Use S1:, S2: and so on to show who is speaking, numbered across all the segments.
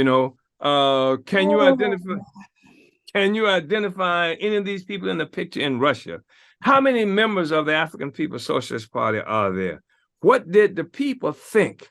S1: You know, can you
S2: Oh,
S1: identify any of these people in the picture in Russia? How many members of the African People's Socialist Party are there? What did the people think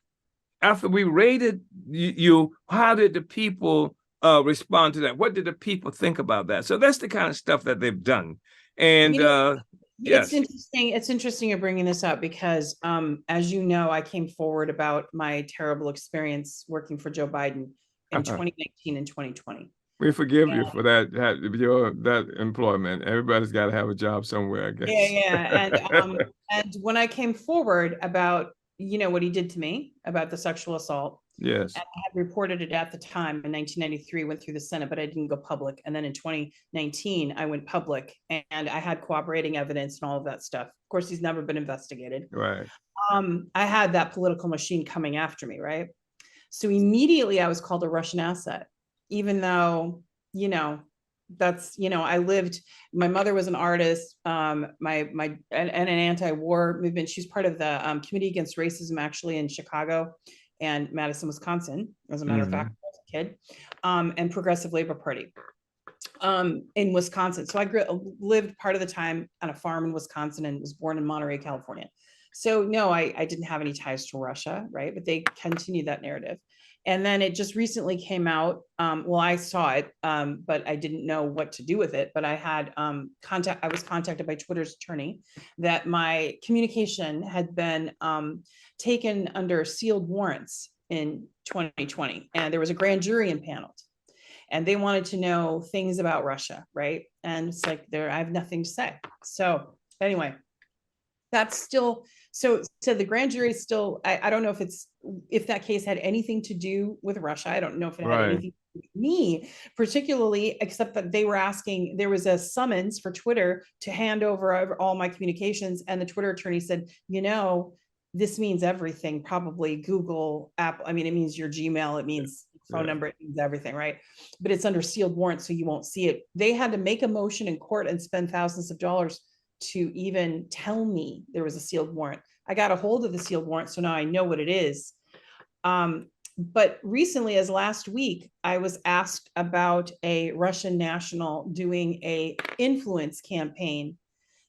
S1: after we raided you? How did the people respond to that? What did the people think about that? So that's the kind of stuff that they've done. And
S2: you know, it's
S1: yes,
S2: interesting. It's interesting you're bringing this up because, as you know, I came forward about my terrible experience working for Joe Biden in 2019 and 2020.
S1: we forgive you for that, that employment. Everybody's got to have a job somewhere, I
S2: Yeah,
S1: guess.
S2: yeah. And when I came forward about, what he did to me about the sexual assault,
S1: Yes.
S2: and I had reported it at the time in 1993, went through the Senate, but I didn't go public. And then in 2019, I went public and I had cooperating evidence and all of that stuff. Of course, he's never been investigated.
S1: Right.
S2: I had that political machine coming after me, right? So immediately I was called a Russian asset, even though, you know, I lived, my mother was an artist, and an anti-war movement. She's part of the Committee Against Racism, actually, in Chicago and Madison, Wisconsin, as a matter of fact, as a kid, and Progressive Labor Party in Wisconsin. So lived part of the time on a farm in Wisconsin and was born in Monterey, California. So no, I didn't have any ties to Russia, right? But they continued that narrative. And then it just recently came out. Well, I saw it, but I didn't know what to do with it. But I had contact. I was contacted by Twitter's attorney that my communication had been taken under sealed warrants in 2020, and there was a grand jury impaneled, and they wanted to know things about Russia, right? And it's like I have nothing to say. So anyway, that's still so the grand jury still, I don't know if that case had anything to do with Russia. I don't know if it had
S1: Right.
S2: anything to do with me particularly, except that they were asking, there was a summons for Twitter to hand over all my communications, and the Twitter attorney said, this means everything, probably Google, Apple. I mean, it means your Gmail, it means phone number, it means everything, right? But it's under sealed warrant, so you won't see it. They had to make a motion in court and spend thousands of dollars to even tell me there was a sealed warrant. I got a hold of the sealed warrant, so now I know what it is. But recently, as last week, I was asked about a Russian national doing a influence campaign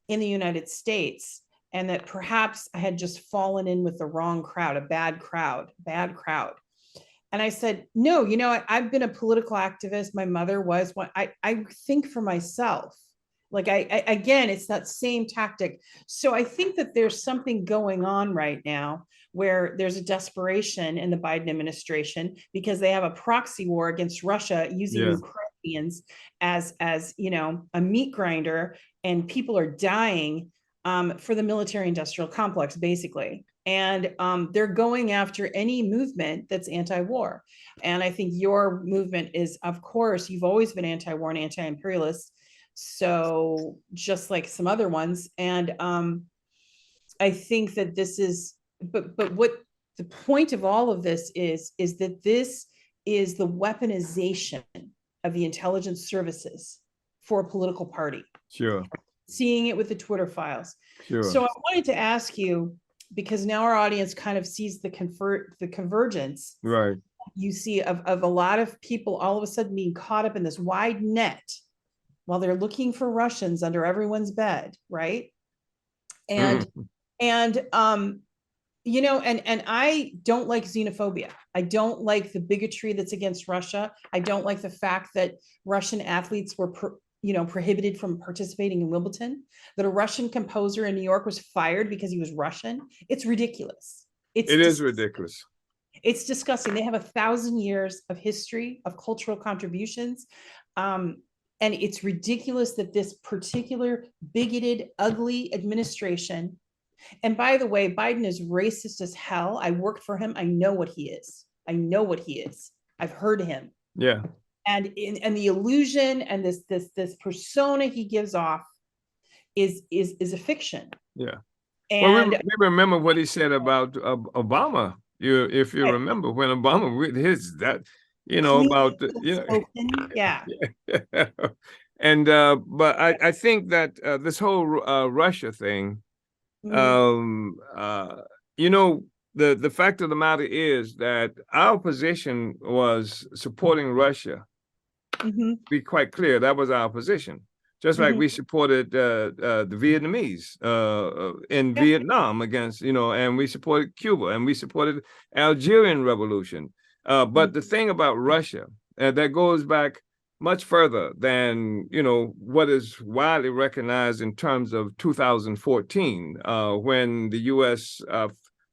S2: in the United States, and that perhaps I had just fallen in with the wrong crowd, a bad crowd. And I said, no, I've been a political activist. My mother was one. I think for myself. Like again, it's that same tactic. So I think that there's something going on right now where there's a desperation in the Biden administration because they have a proxy war against Russia using
S1: Yeah.
S2: Ukrainians as a meat grinder, and people are dying for the military industrial complex, basically. And they're going after any movement that's anti-war. And I think your movement is, of course, you've always been anti-war and anti-imperialist, so just like some other ones. And I think that this is, but what the point of all of this is that this is the weaponization of the intelligence services for a political party.
S1: Sure.
S2: Seeing it with the Twitter files.
S1: Sure.
S2: So I wanted to ask you, because now our audience kind of sees the convergence
S1: Right.
S2: you see of a lot of people all of a sudden being caught up in this wide net while they're looking for Russians under everyone's bed, right? And
S1: Mhm.
S2: and and I don't like xenophobia. I don't like the bigotry that's against Russia. I don't like the fact that Russian athletes were prohibited from participating in Wimbledon, that a Russian composer in New York was fired because he was Russian. It's ridiculous.
S1: It is ridiculous.
S2: It's disgusting. They have 1,000 years of history, of cultural contributions. And it's ridiculous that this particular bigoted, ugly administration, and by the way, Biden is racist as hell. I worked for him. I know what he is. I've heard him.
S1: Yeah.
S2: And the illusion and this persona he gives off is a fiction.
S1: Yeah. Well,
S2: And
S1: we remember what he said about Obama. If you remember when Obama with his that, about
S2: yeah.
S1: And but I think that this whole Russia thing,
S2: Mhm.
S1: you know, the fact of the matter is that our position was supporting Russia. Be quite clear, that was our position. Just like we supported the Vietnamese in Vietnam against, and we supported Cuba, and we supported Algerian Revolution. But the thing about Russia, that goes back much further than, what is widely recognized in terms of 2014, when the U.S.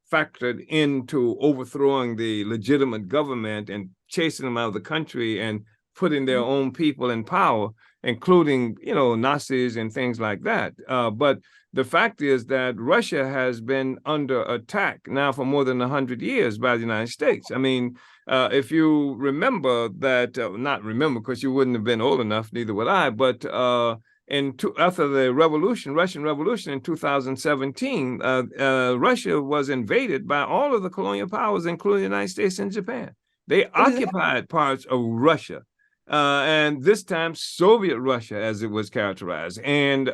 S1: Factored into overthrowing the legitimate government and chasing them out of the country and putting their own people in power, including, Nazis and things like that. But the fact is that Russia has been under attack now for more than 100 years by the United States. I mean, if you remember that, not remember because you wouldn't have been old enough, neither would I, but after the Russian Revolution in 2017, Russia was invaded by all of the colonial powers, including the United States and Japan. They occupied parts of Russia. And this time Soviet Russia, as it was characterized, and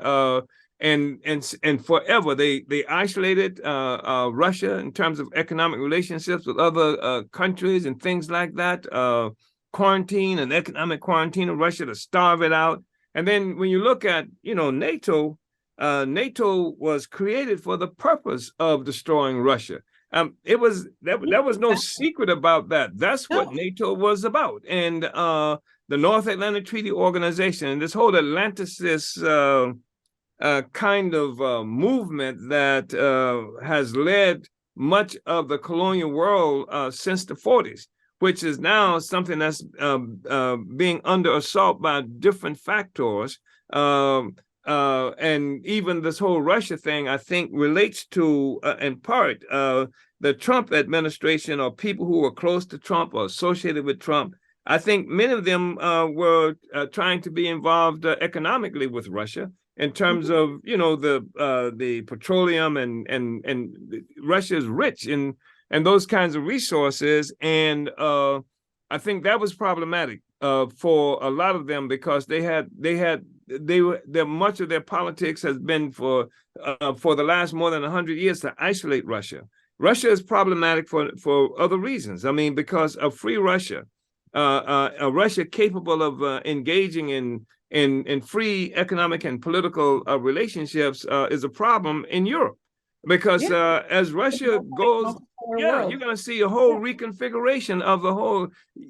S1: forever they isolated Russia in terms of economic relationships with other countries and things like that. Quarantine and economic quarantine of Russia to starve it out. And then when you look at NATO, NATO was created for the purpose of destroying Russia. There was no secret about that. That's what NATO was about. And the North Atlantic Treaty Organization and this whole Atlanticist kind of movement that has led much of the colonial world since the 40s, which is now something that's being under assault by different factors. And even this whole Russia thing, I think, relates to, in part, the Trump administration or people who were close to Trump or associated with Trump. I think many of them were trying to be involved economically with Russia in terms of, the petroleum and Russia is rich in those kinds of resources. And I think that was problematic for a lot of them because much of their politics has been for the last more than 100 years to isolate Russia. Russia is problematic for other reasons. I mean, because a free Russia, a Russia capable of engaging in free economic and political relationships is a problem in Europe. Because as Russia goes, you're going to see a whole reconfiguration of the whole,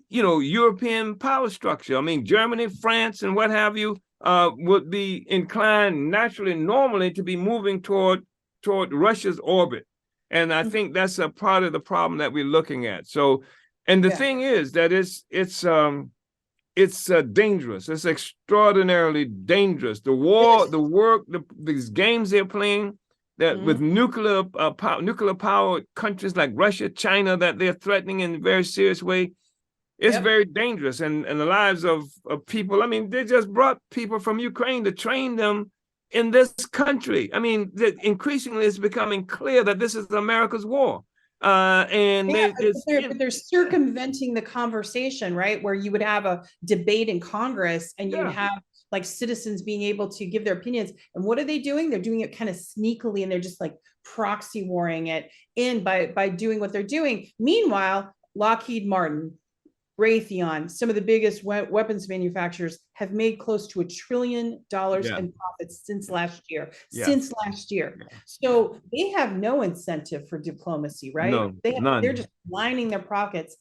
S1: European power structure. I mean, Germany, France, and what have you would be inclined naturally, normally to be moving toward Russia's orbit. And I think that's a part of the problem that we're looking at. So, and the thing is that it's dangerous. It's extraordinarily dangerous. The war, the work, these games they're playing, that with nuclear powered countries like Russia, China, that they're threatening in a very serious way. It's very dangerous. And the lives of people, I mean, they just brought people from Ukraine to train them in this country. I mean, increasingly it's becoming clear that this is America's war. But
S2: they're circumventing the conversation, right? Where you would have a debate in Congress and you'd have like citizens being able to give their opinions. And what are they doing? They're doing it kind of sneakily and they're just like proxy warring it in by doing what they're doing. Meanwhile, Lockheed Martin, Raytheon, some of the biggest weapons manufacturers have made close to $1 trillion in profits since last year. So they have no incentive for diplomacy, right?
S1: No, none.
S2: They're just lining their pockets.